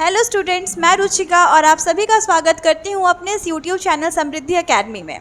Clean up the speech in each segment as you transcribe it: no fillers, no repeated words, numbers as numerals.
Hello students, मैं रुचिका और आप सभी का स्वागत करती हूँ अपने इस यूट्यूब चैनल समृद्धि एकेडमी में।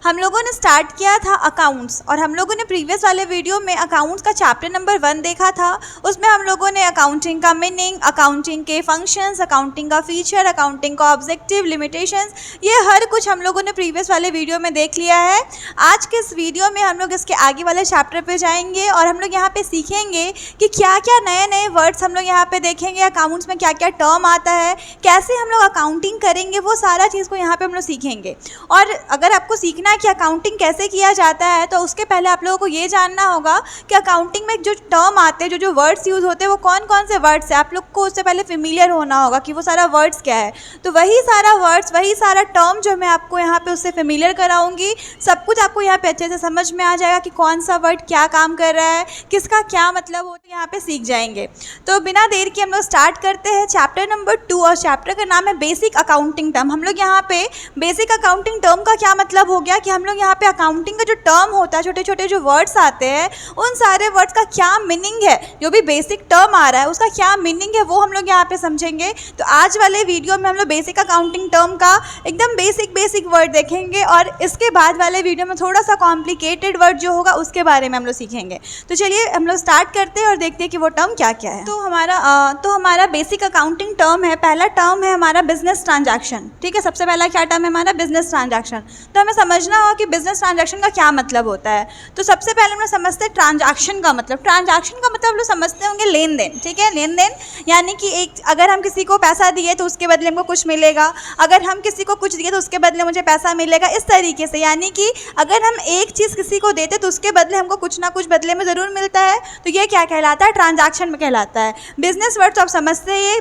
हम लोगों ने स्टार्ट किया था अकाउंट्स और हम लोगों ने प्रीवियस वाले वीडियो में अकाउंट्स का चैप्टर नंबर 1 देखा था। उसमें हम लोगों ने अकाउंटिंग का मीनिंग, अकाउंटिंग के फंक्शंस, अकाउंटिंग का फीचर, अकाउंटिंग का ऑब्जेक्टिव, लिमिटेशंस, ये हर कुछ हम लोगों ने प्रीवियस वाले वीडियो में देख लिया है। आज के इस वीडियो में हम लोग इसके आगे वाले चैप्टर पे जाएंगे और हम लोग यहाँ पे सीखेंगे कि क्या क्या नए नए वर्ड्स हम लोग यहाँ पे देखेंगे, अकाउंट्स में क्या क्या टर्म आता है, कैसे हम लोग अकाउंटिंग करेंगे, वो सारा चीज़ को यहाँ पे हम लोग सीखेंगे। और अगर आपको सीखना है कि अकाउंटिंग कैसे किया जाता है तो उसके पहले आप लोगों को ये जानना होगा कि अकाउंटिंग में जो टर्म आते हैं, जो वर्ड्स यूज़ होते हैं, वो कौन कौन से वर्ड्स हैं। आप लोग को उससे पहले फेमिलियर होना होगा कि वो सारा वर्ड्स क्या है। तो वही सारा वर्ड्स, वही सारा टर्म जो मैं आपको यहाँ पे उससे फेमिलियर कराऊंगी, सब कुछ आपको यहाँ पे अच्छे से समझ में आ जाएगा कि कौन सा वर्ड क्या काम कर रहा है, किसका क्या मतलब होता है, यहाँ पे सीख जाएंगे। तो बिना देर के हम लोग स्टार्ट करते हैं चैप्टर नंबर 2 और चैप्टर का नाम है बेसिक अकाउंटिंग टर्म। हम लोग यहाँ पे बेसिक अकाउंटिंग टर्म का क्या मतलब हो गया कि हम लोग यहाँ पे अकाउंटिंग का जो टर्म होता है, छोटे छोटे जो वर्ड्स आते हैं, उन सारे वर्ड्स का क्या मीनिंग है, जो भी बेसिक टर्म आ रहा है उसका क्या मीनिंग है, वो हम लोग यहाँ पे समझेंगे। तो आज वाले वीडियो में हम लोग बेसिक अकाउंटिंग टर्म का एकदम बेसिक वर्ड देखेंगे और इसके बाद वाले वीडियो में थोड़ा सा कॉम्प्लिकेटेड वर्ड जो होगा उसके बारे में हम लोग सीखेंगे। तो चलिए हम लोग स्टार्ट करते हैं और देखते हैं कि वो टर्म क्या क्या है। तो हमारा बेसिक अकाउंटिंग टर्म है, पहला टर्म है हमारा बिजनेस ट्रांजैक्शन। ठीक है, सबसे पहला क्या टर्म है हमारा बिजनेस ट्रांजैक्शन। तो हमें समझना होगा कि बिजनेस ट्रांजैक्शन का क्या मतलब होता है। तो सबसे पहले हम लोग समझते हैं ट्रांजैक्शन का मतलब। ट्रांजैक्शन का मतलब लोग समझते होंगे लेन देन। ठीक है, लेन देन यानी कि अगर हम किसी को पैसा दिए तो उसके बदले हमको कुछ मिलेगा, अगर हम किसी को कुछ दिए तो उसके बदले मुझे पैसा मिलेगा, इस तरीके से। यानी कि अगर हम एक चीज़ किसी को देते तो उसके बदले हमको कुछ ना कुछ बदले में ज़रूर मिलता है। तो ये क्या कहलाता है? ट्रांजैक्शन में कहलाता है। बिजनेस वर्ड तो आप समझते हैं,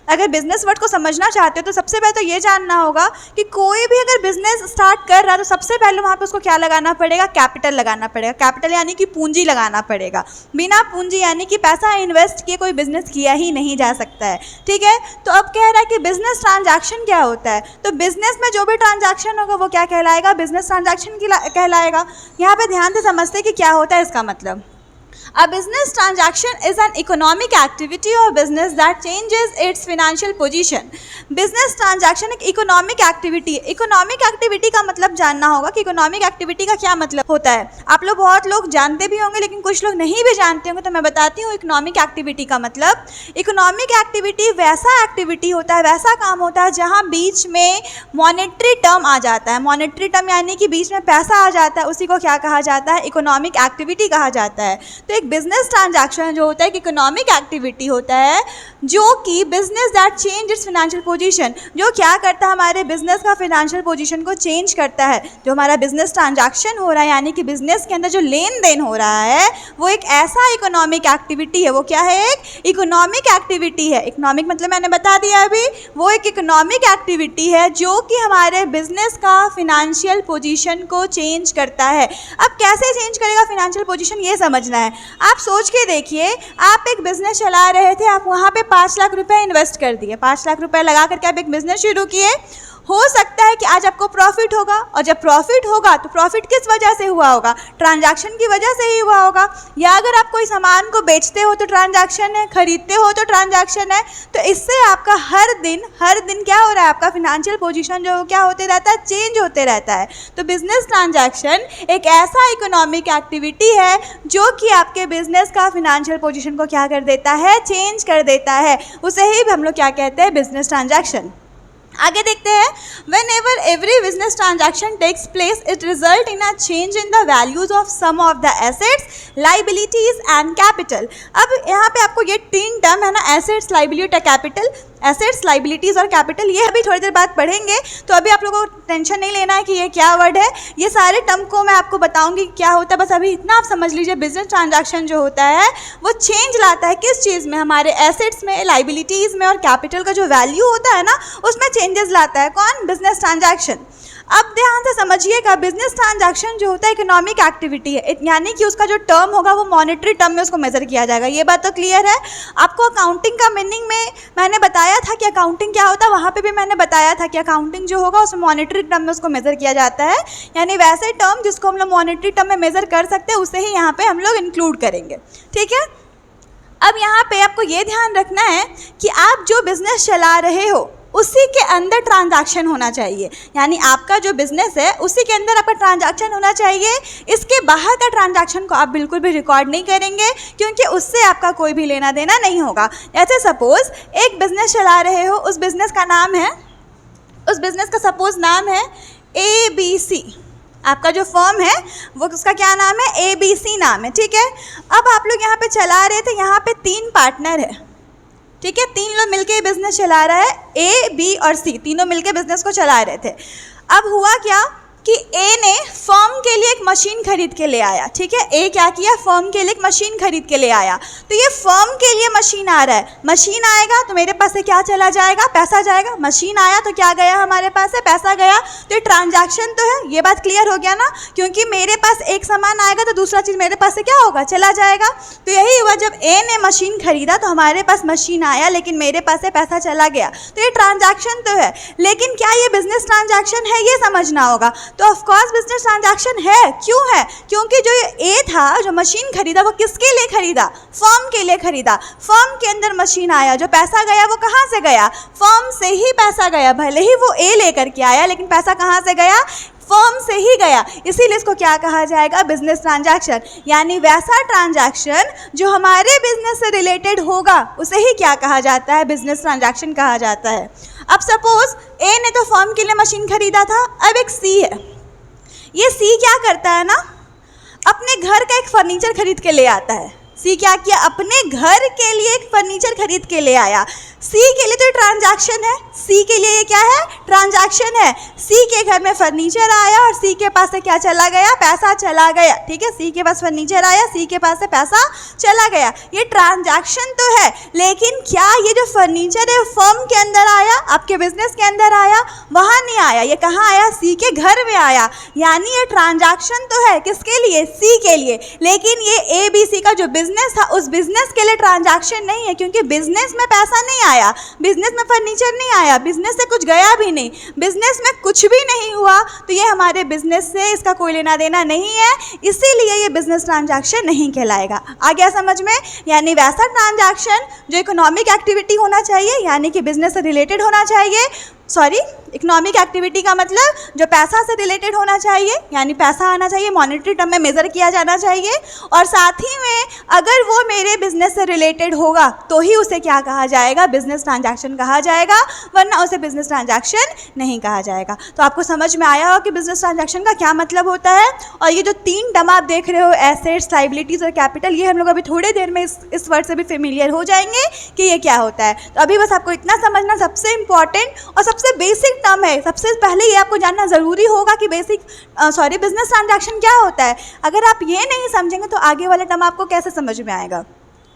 अगर बिजनेस वर्ड को समझना चाहते हो तो सबसे पहले तो ये जानना होगा कि कोई भी अगर बिजनेस स्टार्ट कर रहा है तो सबसे पहले वहाँ पे उसको क्या लगाना पड़ेगा? कैपिटल लगाना पड़ेगा। कैपिटल यानी कि पूंजी लगाना पड़ेगा। बिना पूंजी यानी कि पैसा इन्वेस्ट किए कोई बिजनेस किया ही नहीं जा सकता है। ठीक है, तो अब कह रहा है कि बिजनेस ट्रांजैक्शन क्या होता है। तो बिजनेस में जो भी ट्रांजैक्शन होगा वो क्या कहलाएगा? बिजनेस ट्रांजैक्शन कहलाएगा। यहाँ पे ध्यान से समझते हैं कि क्या होता है इसका मतलब। A business transaction is an economic activity or business that changes its financial position. Business transaction एक economic activity है। economic activity का मतलब जानना होगा कि economic activity का क्या मतलब होता है। आप लोग बहुत लोग जानते भी होंगे लेकिन कुछ लोग नहीं भी जानते होंगे, तो मैं बताती हूँ economic activity का मतलब। economic activity वैसा activity होता है, वैसा काम होता है जहाँ बीच में monetary term आ जाता है। monetary term यानी कि बीच में पैसा आ जाता है, उसी को क्या कहा जाता है? economic activity कहा जाता है। तो एक बिजनेस ट्रांजैक्शन जो होता है एक इकोनॉमिक एक्टिविटी होता है जो कि business that change it's financial position, जो क्या करता है हमारे बिजनेस का फाइनेंशियल पोजीशन को चेंज करता है। जो हमारा बिजनेस ट्रांजैक्शन हो रहा है यानी कि बिजनेस के अंदर जो लेन देन हो रहा है वो एक ऐसा इकोनॉमिक एक्टिविटी है। वो क्या है? एक इकोनॉमिक एक्टिविटी है। इकोनॉमिक मतलब मैंने बता दिया अभी, वो एक इकोनॉमिक एक्टिविटी है जो कि हमारे बिजनेस का फाइनेंशियल पोजीशन को चेंज करता है। अब कैसे चेंज करेगा फाइनेंशियल पोजीशन, ये समझना है। आप सोच के देखिए, आप एक बिजनेस चला रहे थे, आप वहाँ पे 5 लाख रुपए इन्वेस्ट कर दिए। 5 लाख रुपए लगा करके आप एक बिजनेस शुरू किए। हो सकता है कि आज आपको प्रॉफिट होगा, और जब प्रॉफिट होगा तो प्रॉफिट किस वजह से हुआ होगा? ट्रांजैक्शन की वजह से ही हुआ होगा। या अगर आप कोई सामान को बेचते हो तो ट्रांजैक्शन है, खरीदते हो तो ट्रांजैक्शन है। तो इससे आपका हर दिन क्या हो रहा है? आपका फिनेंशियल पोजीशन जो क्या होते रहता है? चेंज होते रहता है। तो बिजनेस ट्रांजैक्शन एक ऐसा इकोनॉमिक एक्टिविटी है जो कि आपके बिजनेस का फिनेंशियल पोजीशन को क्या कर देता है? चेंज कर देता है। उसे ही हम लोग क्या कहते हैं? Business transaction. आगे देखते हैं। Whenever every business transaction takes place, it result in a change in the values of some of the assets, liabilities and capital. अब यहाँ पे आपको ये 3 टर्म है ना, assets, liability, capital, assets, liabilities और कैपिटल, ये अभी थोड़ी देर बाद पढ़ेंगे। तो अभी आप लोगों को टेंशन नहीं लेना है कि ये क्या वर्ड है। ये सारे टर्म को मैं आपको बताऊंगी क्या होता है, बस अभी इतना आप समझ लीजिए। बिजनेस ट्रांजैक्शन जो होता है वो चेंज लाता है किस चीज़ में? हमारे एसेट्स में, लाइबिलिटीज़ में, और कैपिटल का जो वैल्यू होता है ना उसमें चेंजेस लाता है। कौन? Business transaction. अब ध्यान से समझिएगा, बिजनेस ट्रांजैक्शन जो होता है इकोनॉमिक एक्टिविटी है, यानी कि उसका जो टर्म होगा वो मॉनेटरी टर्म में उसको मेजर किया जाएगा। ये बात तो क्लियर है। आपको अकाउंटिंग का मीनिंग में मैंने बताया था कि अकाउंटिंग क्या होता है, वहाँ पे भी मैंने बताया था कि अकाउंटिंग जो होगा उसमें मॉनेटरी टर्म में उसको मेजर किया जाता है। यानी वैसे टर्म जिसको हम लोग मॉनेटरी टर्म में मेजर कर सकते हैं उसे ही यहाँ पे हम लोग इंक्लूड करेंगे। ठीक है, अब यहाँ पे आपको ये ध्यान रखना है कि आप जो बिज़नेस चला रहे हो उसी के अंदर ट्रांजैक्शन होना चाहिए, यानी आपका जो बिज़नेस है उसी के अंदर आपका ट्रांजैक्शन होना चाहिए। इसके बाहर का ट्रांजैक्शन को आप बिल्कुल भी रिकॉर्ड नहीं करेंगे, क्योंकि उससे आपका कोई भी लेना देना नहीं होगा। जैसे सपोज़ एक बिज़नेस चला रहे हो, उस बिज़नेस का सपोज़ नाम है ABC। आपका जो फर्म है वो उसका क्या नाम है, ABC नाम है, ठीक है। अब आप लोग यहाँ पे चला रहे थे, यहाँ पे 3 पार्टनर है, ठीक है, 3 लोग मिलके बिज़नेस चला रहा है, A, B और C, तीनों मिलके बिज़नेस को चला रहे थे। अब हुआ क्या कि A ने फर्म के लिए एक मशीन खरीद के ले आया, ठीक है। A क्या किया, फर्म के लिए एक मशीन खरीद के ले आया। तो ये फर्म के लिए मशीन आ रहा है, मशीन आएगा तो मेरे पास से क्या चला जाएगा, पैसा जाएगा। मशीन आया तो क्या गया हमारे पास से, पैसा गया। तो ये ट्रांजैक्शन तो है, ये बात क्लियर हो गया ना, क्योंकि मेरे पास एक सामान आएगा तो दूसरा चीज़ मेरे पास से क्या होगा, चला जाएगा। तो यही हुआ, जब A ने मशीन खरीदा तो हमारे पास मशीन आया, लेकिन मेरे पास से पैसा चला गया। तो ये ट्रांजैक्शन तो है, लेकिन क्या ये बिजनेस ट्रांजैक्शन है, ये समझना होगा। तो ऑफ कोर्स बिजनेस ट्रांजैक्शन है। क्यों है, क्योंकि जो ये A था, जो मशीन खरीदा, वो किसके लिए खरीदा, फर्म के लिए खरीदा। फर्म के अंदर मशीन आया, जो पैसा गया वो कहाँ से गया, फर्म से ही पैसा गया। भले ही वो A लेकर के आया, लेकिन पैसा कहाँ से गया, फर्म से ही गया। इसीलिए इसको क्या कहा जाएगा, बिजनेस ट्रांजैक्शन। यानी वैसा ट्रांजैक्शन जो हमारे बिजनेस से रिलेटेड होगा उसे ही क्या कहा जाता है, बिजनेस ट्रांजैक्शन कहा जाता है। अब सपोज A ने तो फर्म के लिए मशीन खरीदा था, अब एक C है। ये C क्या करता है ना, अपने घर का एक फर्नीचर खरीद के ले आता है। C क्या किया, अपने घर के लिए एक फर्नीचर खरीद के ले आया। C के लिए तो ट्रांजैक्शन है, C के लिए ये क्या है, ट्रांजैक्शन है। C के घर में फर्नीचर आया और C के पास से क्या चला गया, पैसा चला गया, ठीक है। C के पास फर्नीचर आया, C के पास से पैसा चला गया, ये ट्रांजैक्शन तो है। लेकिन क्या ये जो फर्नीचर है फर्म के अंदर आया, आपके बिजनेस के अंदर आया, वहाँ नहीं आया, ये कहाँ आया, C के घर में आया। यानी ये ट्रांजैक्शन तो है, किसके लिए, C के लिए। लेकिन ये ABC का जो बिजनेस था, उस बिजनेस के लिए ट्रांजैक्शन नहीं है, क्योंकि बिजनेस में पैसा नहीं आया, बिजनेस में फर्नीचर नहीं आया, बिजनेस से कुछ गया भी नहीं, बिजनेस में कुछ भी नहीं हुआ। तो ये हमारे बिजनेस से इसका कोई लेना देना नहीं है, इसीलिए ये बिजनेस ट्रांजैक्शन नहीं कहलाएगा। आ गया समझ में। यानी वैसा ट्रांजैक्शन जो इकोनॉमिक एक्टिविटी होना चाहिए, यानी कि बिजनेस से रिलेटेड होना चाहिए, इकोनॉमिक एक्टिविटी का मतलब जो पैसा से रिलेटेड होना चाहिए, यानी पैसा आना चाहिए, मॉनेटरी टर्म में मेज़र किया जाना चाहिए। और साथ ही में अगर वो मेरे बिजनेस से रिलेटेड होगा तो ही उसे क्या कहा जाएगा, बिजनेस ट्रांजैक्शन कहा जाएगा, वरना उसे बिजनेस ट्रांजैक्शन नहीं कहा जाएगा। तो आपको समझ में आया हो कि बिजनेस ट्रांजैक्शन का क्या मतलब होता है। और ये जो 3 टर्म आप देख रहे हो, एसेट्स, लायबिलिटीज़ और कैपिटल, ये हम लोग अभी थोड़ी देर में इस वर्ड से भी फेमिलियर हो जाएंगे कि ये क्या होता है। तो अभी बस आपको इतना समझना सबसे इंपॉर्टेंट और सबसे बेसिक टर्म है। सबसे पहले ये आपको जानना ज़रूरी होगा कि बिजनेस ट्रांजैक्शन क्या होता है। अगर आप ये नहीं समझेंगे तो आगे वाला टर्म आपको कैसे समझ में आएगा।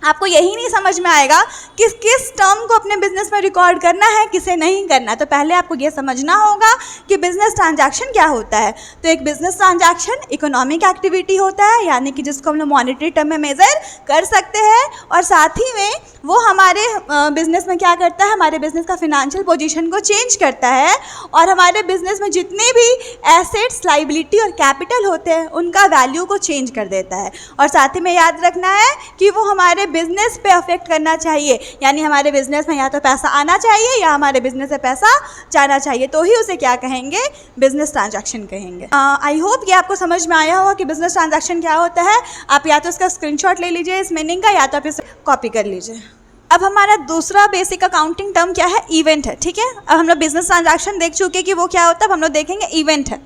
आपको यही नहीं समझ में आएगा कि किस टर्म को अपने बिजनेस में रिकॉर्ड करना है, किसे नहीं करना। तो पहले आपको ये समझना होगा कि बिजनेस ट्रांजैक्शन क्या होता है। तो एक बिजनेस ट्रांजैक्शन इकोनॉमिक एक्टिविटी होता है, यानी कि जिसको हम लोग मॉनेटरी टर्म में मेज़र कर सकते हैं। और साथ ही में वो हमारे बिजनेस में क्या करता है, हमारे बिजनेस का फिनेंशियल पोजीशन को चेंज करता है, और हमारे बिजनेस में जितने भी एसेट्स, लायबिलिटी और कैपिटल होते हैं उनका वैल्यू को चेंज कर देता है। और साथ ही में याद रखना है कि वो हमारे बिजनेस पे अफेक्ट करना चाहिए, यानी हमारे बिजनेस में या तो पैसा आना चाहिए या हमारे बिजनेस से पैसा जाना चाहिए, तो ही उसे क्या कहेंगे, बिजनेस ट्रांजैक्शन कहेंगे। आई होप ये आपको समझ में आया होगा कि बिजनेस ट्रांजैक्शन क्या होता है। आप या तो इसका स्क्रीनशॉट ले लीजिए इस मीनिंग का, या तो आप इसे कॉपी कर लीजिए। अब हमारा दूसरा बेसिक अकाउंटिंग टर्म क्या है, इवेंट है, ठीक है। अब हम लोग बिजनेस ट्रांजैक्शन देख चुके कि वो क्या होता है, अब हम लोग देखेंगे इवेंट है।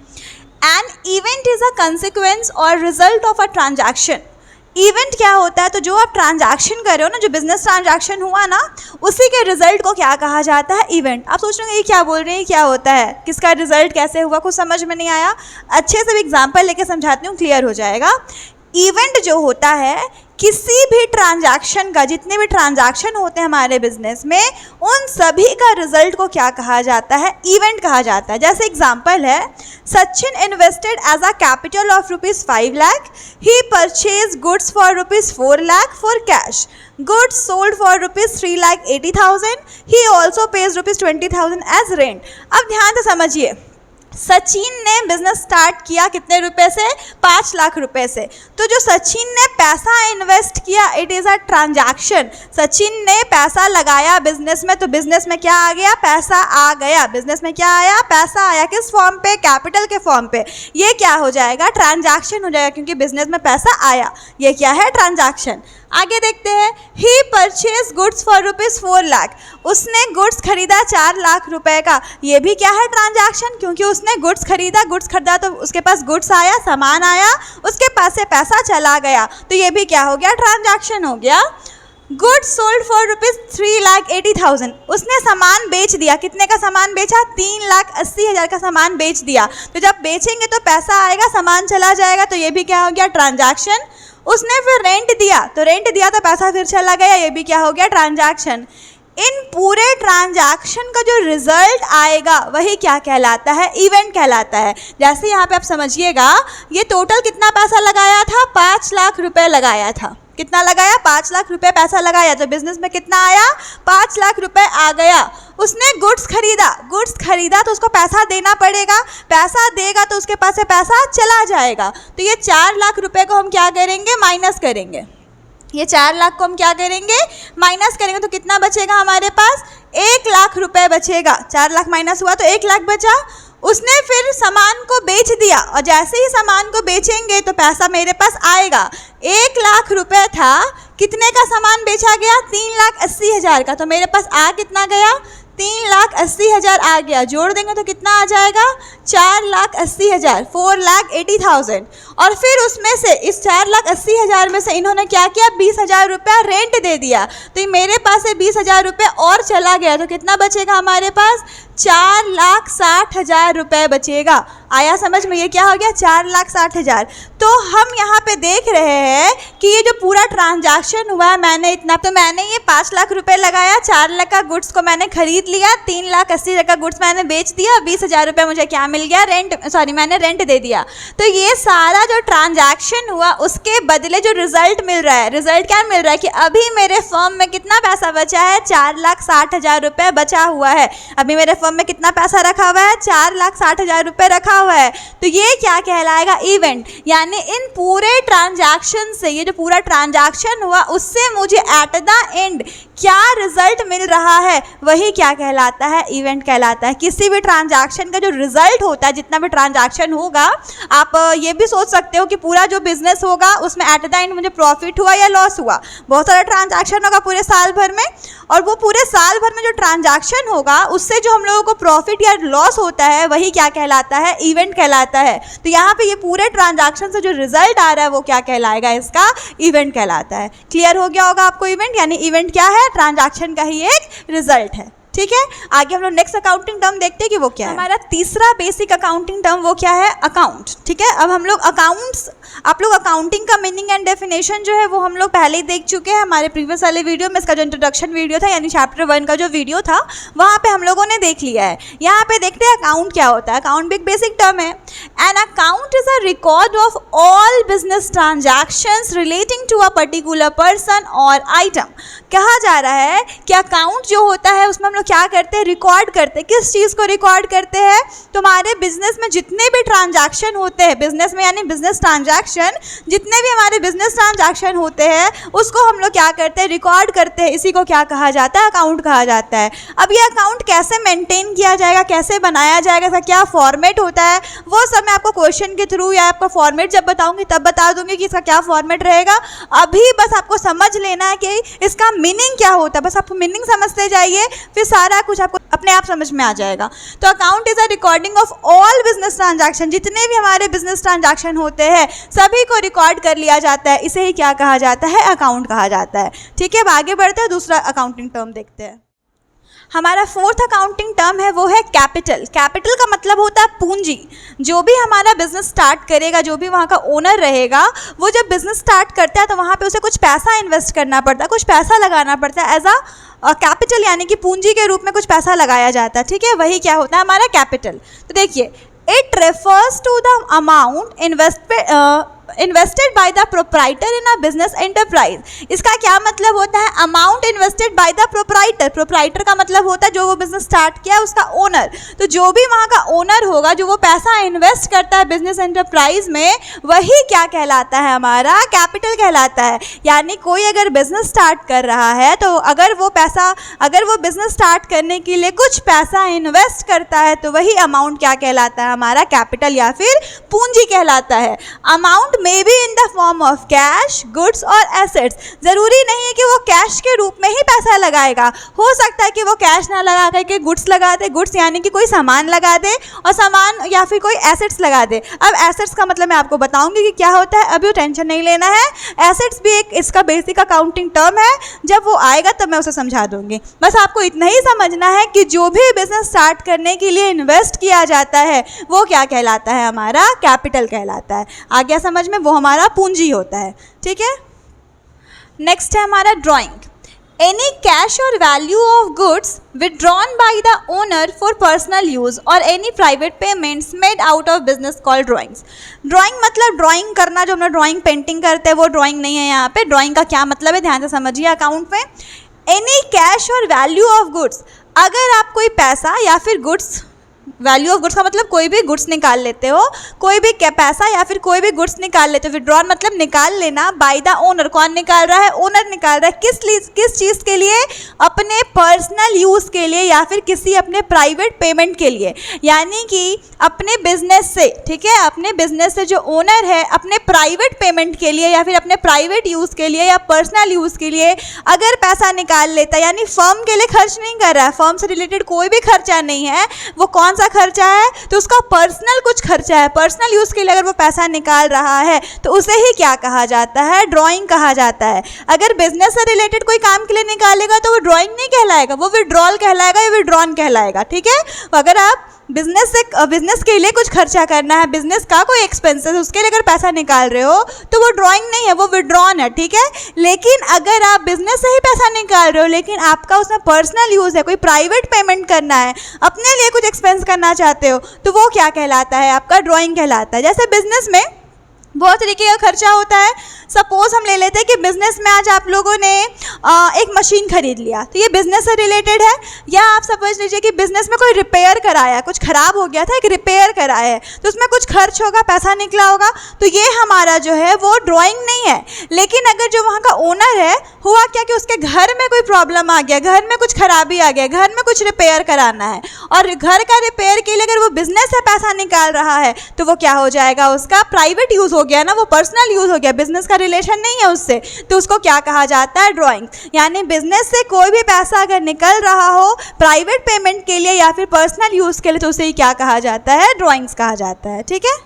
An event is a consequence और result of a transaction. Event क्या होता है, तो जो आप ट्रांजैक्शन कर रहे हो ना, जो बिजनेस ट्रांजैक्शन हुआ ना, उसी के रिजल्ट को क्या कहा जाता है, इवेंट। आप सोच रहे हो ये क्या बोल रहे हैं, क्या होता है, किसका रिजल्ट कैसे हुआ, कुछ समझ में नहीं आया। अच्छे से एग्जांपल लेके समझाती हूँ, क्लियर हो जाएगा। इवेंट जो होता है, किसी भी ट्रांजैक्शन का, जितने भी ट्रांजैक्शन होते हैं हमारे बिजनेस में, उन सभी का रिजल्ट को क्या कहा जाता है, इवेंट कहा जाता है। जैसे एग्जांपल है, Sachin invested as a capital of ₹5 lakh, he purchase goods for ₹4 lakh for cash, goods sold for ₹3,80,000, he also pays ₹20,000 as rent. अब ध्यान से समझिए, सचिन ने बिजनेस स्टार्ट किया कितने रुपए से? 5 लाख रुपए से। तो जो सचिन ने पैसा इन्वेस्ट किया, it is a transaction. Sachin ने पैसा लगाया बिजनेस में, तो बिजनेस में क्या आ गया? पैसा आ गया। बिजनेस में क्या आया? पैसा आया। किस फॉर्म पे? कैपिटल के फॉर्म पे। ये क्या हो जाएगा? ट्रांजैक्शन हो जाएगा, क्योंकि बिजनेस में पैसा आया। ये क्या है? ट्रांजैक्शन। आगे देखते हैं। ही परचेज गुड्स फॉर ₹4 लाख। उसने गुड्स खरीदा 4 लाख रुपए का। ये भी क्या है? ट्रांजैक्शन, क्योंकि उसने गुड्स खरीदा तो उसके पास गुड्स आया, सामान आया, उसके पास से पैसा चला गया, तो ये भी क्या हो गया? ट्रांजैक्शन हो गया। Goods sold for ₹3,80,000। उसने सामान बेच दिया। कितने का सामान बेचा? 3,80,000 का सामान बेच दिया। तो जब बेचेंगे तो पैसा आएगा, सामान चला जाएगा, तो ये भी क्या हो गया? ट्रांजैक्शन। उसने फिर रेंट दिया, तो पैसा फिर चला गया, ये भी क्या हो गया? ट्रांजैक्शन। इन पूरे ट्रांजैक्शन का जो रिजल्ट आएगा वही क्या कहलाता है? इवेंट कहलाता है। जैसे यहाँ पे आप समझिएगा, ये टोटल कितना पैसा लगाया था? 5 लाख रुपए लगाया था। कितना लगाया? 5 लाख रुपए पैसा लगाया। तो बिजनेस में कितना आया? 5 लाख रुपए आ गया। उसने गुड्स खरीदा तो उसको पैसा देना पड़ेगा। पैसा देगा तो उसके पास से पैसा चला जाएगा। तो ये 4 लाख रुपए को हम क्या करेंगे? माइनस करेंगे। ये 4 लाख को हम क्या करेंगे? माइनस करेंगे। तो कितना बचेगा हमारे पास? 1 लाख रुपए बचेगा। 4 लाख माइनस हुआ तो 1 लाख बचा। उसने फिर सामान को बेच दिया, और जैसे ही सामान को बेचेंगे तो पैसा मेरे पास आएगा। 1 लाख रुपए था, कितने का सामान बेचा गया? 3,80,000 का। तो मेरे पास आ कितना गया? 3,80,000 आ गया। जोड़ देंगे तो कितना आ जाएगा? 4,80,000, 4,80,000। और फिर उसमें से इस 4,80,000 में से इन्होंने क्या किया? 20,000 रुपया रेंट दे दिया। तो ये मेरे पास से 20,000 रुपये और चला गया, तो कितना बचेगा हमारे पास? 4,60,000 रुपये बचेगा। आया समझ में? ये क्या हो गया? 4,60,000। तो हम यहाँ पे देख रहे हैं कि ये जो पूरा ट्रांजैक्शन हुआ है, मैंने ये 5 लाख रुपए लगाया, 4 लाख का गुड्स को मैंने खरीद लिया, 3,80,000 का गुड्स मैंने बेच दिया, 20,000 रुपये मुझे क्या मिल गया? मैंने रेंट दे दिया। तो ये सारा जो ट्रांजैक्शन हुआ उसके बदले जो रिजल्ट मिल रहा है, रिजल्ट क्या मिल रहा है? कि अभी मेरे फर्म में कितना पैसा बचा है? 4,60,000 रुपये बचा हुआ है। अभी मेरे फर्म में कितना पैसा रखा हुआ है? 4,60,000 रुपये रखा हुआ है। तो ये क्या कहलाएगा? इवेंट। यानी इन पूरे ट्रांजैक्शन से, ये जो पूरा ट्रांजैक्शन हुआ उससे मुझे एट द एंड क्या रिजल्ट मिल रहा है वही क्या कहलाता है? इवेंट कहलाता है। किसी भी ट्रांजैक्शन का जो रिजल्ट होता है, जितना भी ट्रांजैक्शन होगा, आप ये भी सोच सकते हो कि पूरा जो बिजनेस होगा उसमें एट द एंड मुझे प्रॉफिट हुआ या लॉस हुआ। बहुत सारा ट्रांजैक्शन होगा पूरे साल भर में, और वो पूरे साल भर में जो ट्रांजैक्शन होगा उससे जो हम लोगों को प्रॉफिट या लॉस होता है वही क्या कहलाता है? इवेंट कहलाता है। तो यहाँ पे ये पूरे ट्रांजैक्शन से जो रिजल्ट आ रहा है वो क्या कहलाएगा? इसका इवेंट कहलाता है। क्लियर हो गया होगा आपको इवेंट? यानी इवेंट क्या है? ट्रांजैक्शन का ही एक रिजल्ट है। ठीक है, आगे हम लोग नेक्स्ट अकाउंटिंग टर्म देखते हैं कि वो क्या है। हमारा तीसरा बेसिक अकाउंटिंग टर्म वो क्या है? अकाउंट। ठीक है, अब हम लोग आप लोग अकाउंटिंग का मीनिंग एंड डेफिनेशन जो है वो हम लोग पहले ही देख चुके हैं हमारे प्रीवियस वाले वीडियो में। इसका जो इंट्रोडक्शन वीडियो था, यानी चैप्टर 1 का जो वीडियो था, वहाँ पे हम लोगों ने देख लिया है। यहाँ पे देखते हैं अकाउंट क्या होता है। अकाउंट भी एक बेसिक टर्म है। An account is a record of all business transactions relating to a particular person और आइटम। कहा जा रहा है कि अकाउंट जो होता है उसमें हम लोग क्या करते हैं? रिकॉर्ड करते हैं। किस चीज़ को रिकॉर्ड करते हैं? तुम्हारे बिजनेस में जितने भी ट्रांजैक्शन होते हैं, बिजनेस में यानी बिजनेस ट्रांजैक्शन, जितने भी हमारे बिजनेस ट्रांजैक्शन होते हैं उसको हम लोग क्या करते हैं? रिकॉर्ड करते हैं। इसी को क्या कहा जाता है? अकाउंट कहा जाता है। अब ये अकाउंट कैसे मेंटेन किया जाएगा, कैसे बनाया जाएगा, इसका क्या फॉर्मेट होता है, वो सब मैं आपको क्वेश्चन के थ्रू या आपका फॉर्मेट जब बताऊंगी तब बता दूंगी कि इसका क्या फॉर्मेट रहेगा। अभी बस आपको समझ लेना है कि इसका मीनिंग क्या होता है। बस आप मीनिंग समझते जाइए, फिर सारा कुछ आपको अपने आप समझ में आ जाएगा। तो account is a recording of all business transaction. जितने भी हमारे बिजनेस ट्रांजैक्शन होते हैं सभी को रिकॉर्ड कर लिया जाता है। इसे ही क्या कहा जाता है? अकाउंट कहा जाता है। ठीक है, अब आगे बढ़ते हैं, दूसरा अकाउंटिंग टर्म देखते हैं। हमारा फोर्थ अकाउंटिंग टर्म है वो है कैपिटल। कैपिटल का मतलब होता है पूंजी। जो भी हमारा बिजनेस स्टार्ट करेगा, जो भी वहाँ का ओनर रहेगा, वो जब बिजनेस स्टार्ट करता है तो वहाँ पे उसे कुछ पैसा इन्वेस्ट करना पड़ता है, कुछ पैसा लगाना पड़ता है एज अ कैपिटल, यानी कि पूंजी के रूप में कुछ पैसा लगाया जाता है। ठीक है, वही क्या होता है? हमारा कैपिटल। तो देखिए, it refers to the amount invested by the proprietor in a business enterprise. इसका क्या मतलब होता है? Amount invested by the proprietor. Proprietor का मतलब होता है जो वो बिजनेस स्टार्ट किया उसका ओनर। तो जो भी वहाँ का ओनर होगा, जो वो पैसा इन्वेस्ट करता है बिजनेस एंटरप्राइज में, वही क्या कहलाता है? हमारा कैपिटल कहलाता है। यानी कोई अगर बिजनेस स्टार्ट कर रहा है तो अगर वो बिजनेस स्टार्ट करने के लिए कुछ पैसा इन्वेस्ट करता है तो वही अमाउंट क्या कहलाता है? हमारा कैपिटल या फिर पूंजी कहलाता है। Amount may be in the form of cash, goods और एसेट्स। ज़रूरी नहीं है कि वो कैश के रूप में ही पैसा लगाएगा, हो सकता है कि वो कैश ना लगा करके गुड्स लगा दे। गुड्स यानी कि कोई सामान लगा दे, और सामान या फिर कोई एसेट्स लगा दे। अब एसेट्स का मतलब मैं आपको बताऊंगी कि क्या होता है, अभी टेंशन नहीं लेना है। एसेट्स भी एक इसका बेसिक अकाउंटिंग टर्म है, जब वो आएगा तब मैं उसे समझा दूंगी। बस आपको इतना ही समझना है कि जो भी बिजनेस स्टार्ट करने के लिए इन्वेस्ट किया जाता है वो क्या कहलाता है? हमारा कैपिटल कहलाता है। आ गया समझ में? वो हमारा पूंजी होता है। ठीक है, नेक्स्ट है हमारा ड्राइंग। एनी कैश और value of goods withdrawn by the owner for personal use or any private payments made out of business called drawings। Drawing मतलब ड्राइंग करना, जो हम लोग ड्राइंग पेंटिंग करते हैं वो ड्राइंग नहीं है। यहाँ पे ड्राइंग का क्या मतलब है ध्यान से समझिए अकाउंट में। एनी कैश और वैल्यू ऑफ गुड्स, अगर आप कोई पैसा या फिर गुड्स, वैल्यू ऑफ गुड्स का मतलब कोई भी गुड्स निकाल लेते हो, कोई भी पैसा या फिर कोई भी गुड्स निकाल लेते हो। विड्रॉन मतलब निकाल लेना, बाय द ओनर। कौन निकाल रहा है? ओनर निकाल रहा है। किस चीज़ के लिए? अपने पर्सनल यूज़ के लिए या फिर किसी अपने प्राइवेट पेमेंट के लिए। यानी कि अपने बिजनेस से, ठीक है, अपने बिजनेस से जो ओनर है अपने प्राइवेट पेमेंट के लिए या फिर अपने प्राइवेट यूज़ के लिए या पर्सनल यूज़ के लिए अगर पैसा निकाल लेता है, यानी फर्म के लिए खर्च नहीं कर रहा है, फर्म से रिलेटेड कोई भी खर्चा नहीं है, वो कौन सा खर्चा है? तो उसका पर्सनल कुछ खर्चा है, पर्सनल यूज़ के लिए अगर वो पैसा निकाल रहा है तो उसे ही क्या कहा जाता है? ड्राइंग कहा जाता है। अगर बिजनेस से रिलेटेड कोई काम के लिए निकालेगा तो वो ड्राइंग नहीं कहलाएगा, वो विड्रॉल कहलाएगा या विड्रॉन कहलाएगा। ठीक है, अगर आप बिजनेस के लिए कुछ खर्चा करना है, बिजनेस का कोई एक्सपेंसेस, उसके लिए अगर पैसा निकाल रहे हो तो वो ड्राइंग नहीं है, वो विड्रॉन है। ठीक है, लेकिन अगर आप बिजनेस से ही पैसा निकाल रहे हो लेकिन आपका उसमें पर्सनल यूज़ है, कोई प्राइवेट पेमेंट करना है, अपने लिए कुछ एक्सपेंस करना चाहते हो, तो वो क्या कहलाता है? आपका ड्राइंग कहलाता है। जैसे बिजनेस में बहुत तरीके का खर्चा होता है। सपोज हम ले लेते हैं कि बिज़नेस में आज आप लोगों ने एक मशीन खरीद लिया, तो ये बिज़नेस से रिलेटेड है। या आप समझ लीजिए कि बिज़नेस में कोई रिपेयर कराया, कुछ ख़राब हो गया था, एक रिपेयर कराया है, तो उसमें कुछ खर्च होगा, पैसा निकला होगा, तो ये हमारा जो है वो ड्राइंग नहीं है। लेकिन अगर जो वहाँ का ओनर है, हुआ क्या कि उसके घर में कोई प्रॉब्लम आ गया, घर में कुछ खराबी आ गया, घर में कुछ रिपेयर कराना है, और घर का रिपेयर के लिए अगर वो बिज़नेस से पैसा निकाल रहा है तो वो क्या हो जाएगा? उसका प्राइवेट यूज़ हो गया ना, वो पर्सनल यूज़ हो गया, बिजनेस का रिलेशन नहीं है उससे, तो उसको क्या कहा जाता है? ड्राइंग। यानी बिजनेस से कोई भी पैसा अगर निकल रहा हो प्राइवेट पेमेंट के लिए या फिर पर्सनल यूज़ के लिए तो उसे ही क्या कहा जाता है? ड्राइंग्स कहा जाता है। ठीक है।